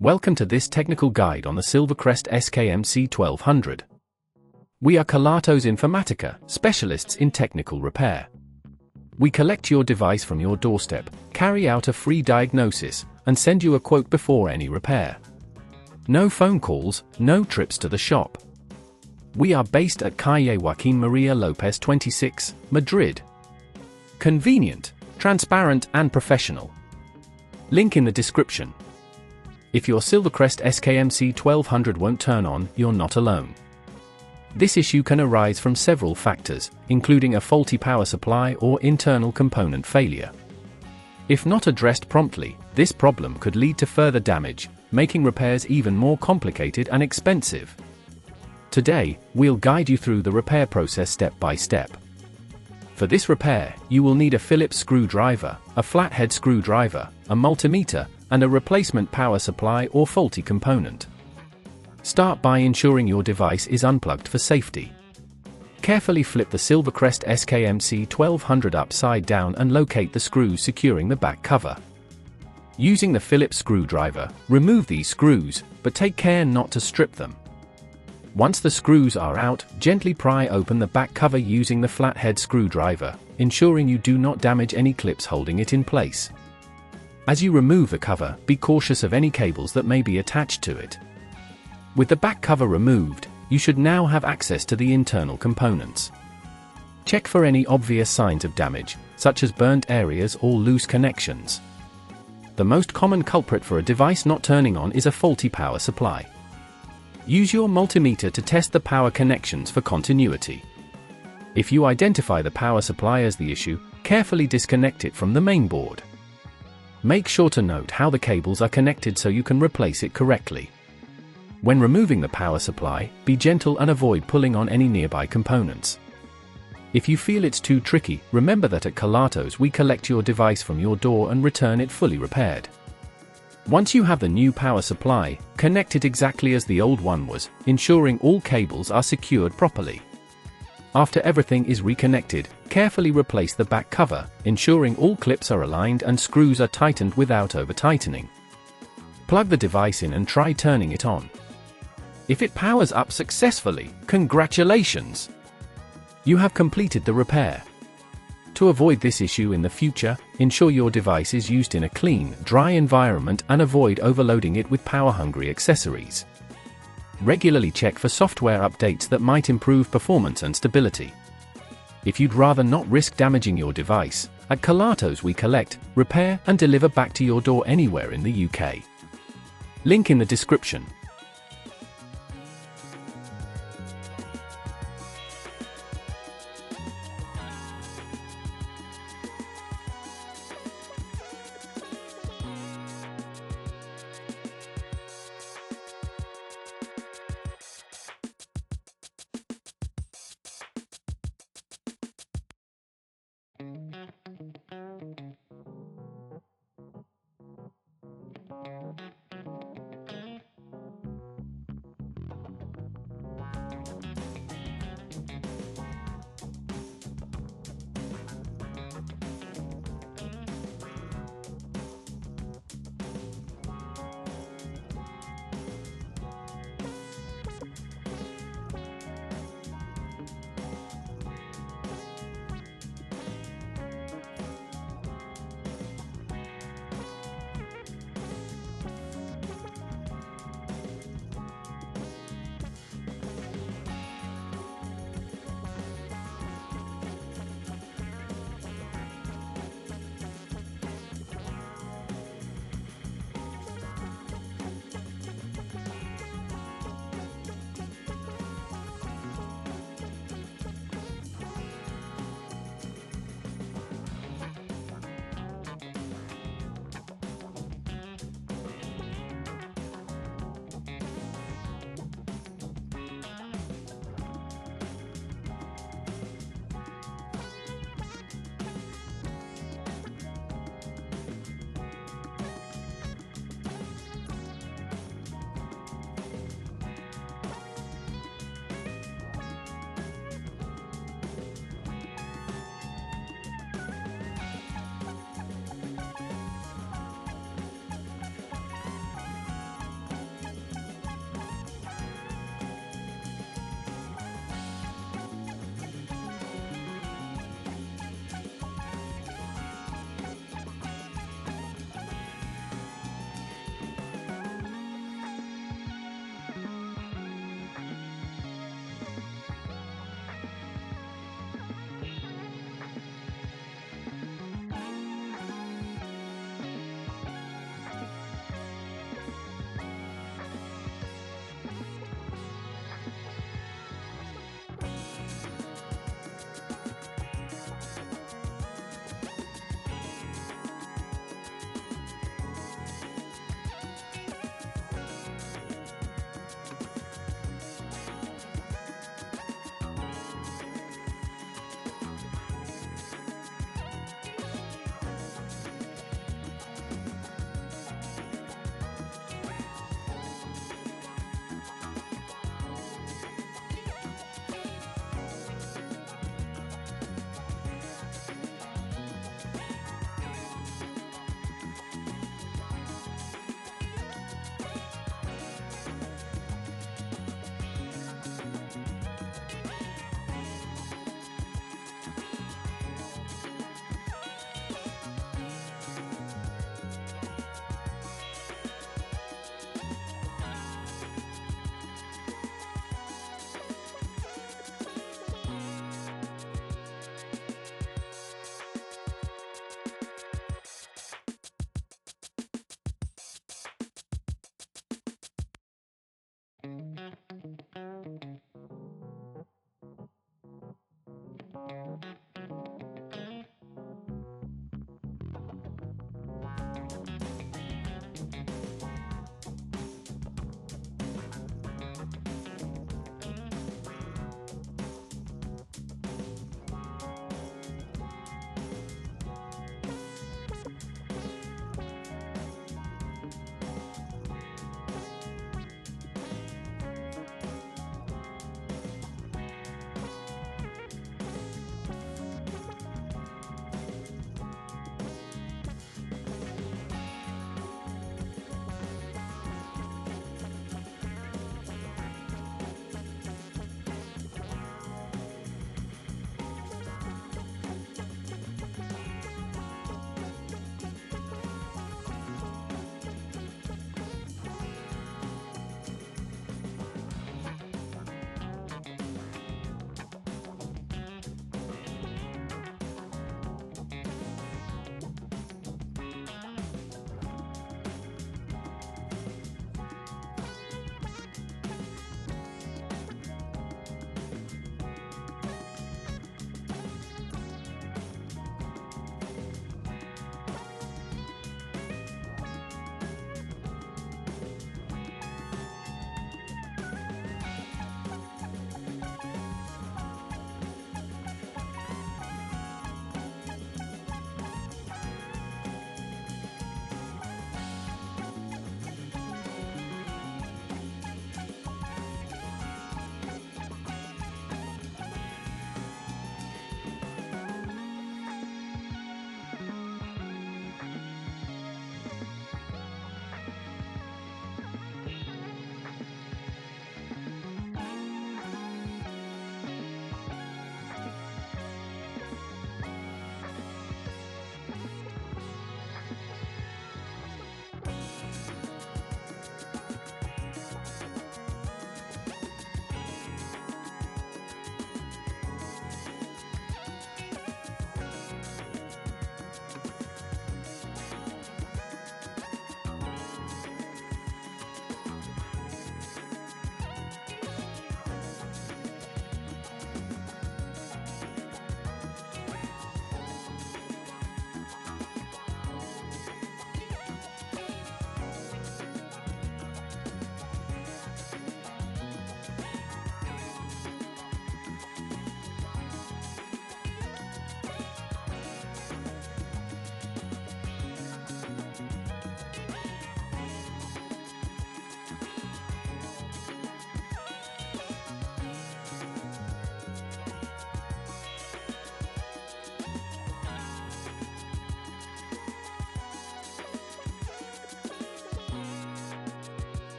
Welcome to this technical guide on the Silvercrest SKMC 1200. We are Kelatos Informatica, specialists in technical repair. We collect your device from your doorstep, carry out a free diagnosis, and send you a quote before any repair. No phone calls, no trips to the shop. We are based at Calle Joaquín María López 26, Madrid. Convenient, transparent and professional. Link in the description. If your Silvercrest SKMC 1200 won't turn on, you're not alone. This issue can arise from several factors, including a faulty power supply or internal component failure. If not addressed promptly, this problem could lead to further damage, making repairs even more complicated and expensive. Today, we'll guide you through the repair process step by step. For this repair, you will need a Phillips screwdriver, a flathead screwdriver, a multimeter, and a replacement power supply or faulty component. Start by ensuring your device is unplugged for safety. Carefully flip the Silvercrest SKMC 1200 upside down and locate the screws securing the back cover. Using the Phillips screwdriver, remove these screws, but take care not to strip them. Once the screws are out, gently pry open the back cover using the flathead screwdriver, ensuring you do not damage any clips holding it in place. As you remove the cover, be cautious of any cables that may be attached to it. With the back cover removed, you should now have access to the internal components. Check for any obvious signs of damage, such as burnt areas or loose connections. The most common culprit for a device not turning on is a faulty power supply. Use your multimeter to test the power connections for continuity. If you identify the power supply as the issue, carefully disconnect it from the main board. Make sure to note how the cables are connected so you can replace it correctly. When removing the power supply, be gentle and avoid pulling on any nearby components. If you feel it's too tricky, remember that at Kelatos we collect your device from your door and return it fully repaired. Once you have the new power supply, connect it exactly as the old one was, ensuring all cables are secured properly. After everything is reconnected, carefully replace the back cover, ensuring all clips are aligned and screws are tightened without over-tightening. Plug the device in and try turning it on. If it powers up successfully, congratulations! You have completed the repair. To avoid this issue in the future, ensure your device is used in a clean, dry environment and avoid overloading it with power-hungry accessories. Regularly check for software updates that might improve performance and stability. If you'd rather not risk damaging your device, at Kelatos we collect, repair and deliver back to your door anywhere in the UK. Link in the description.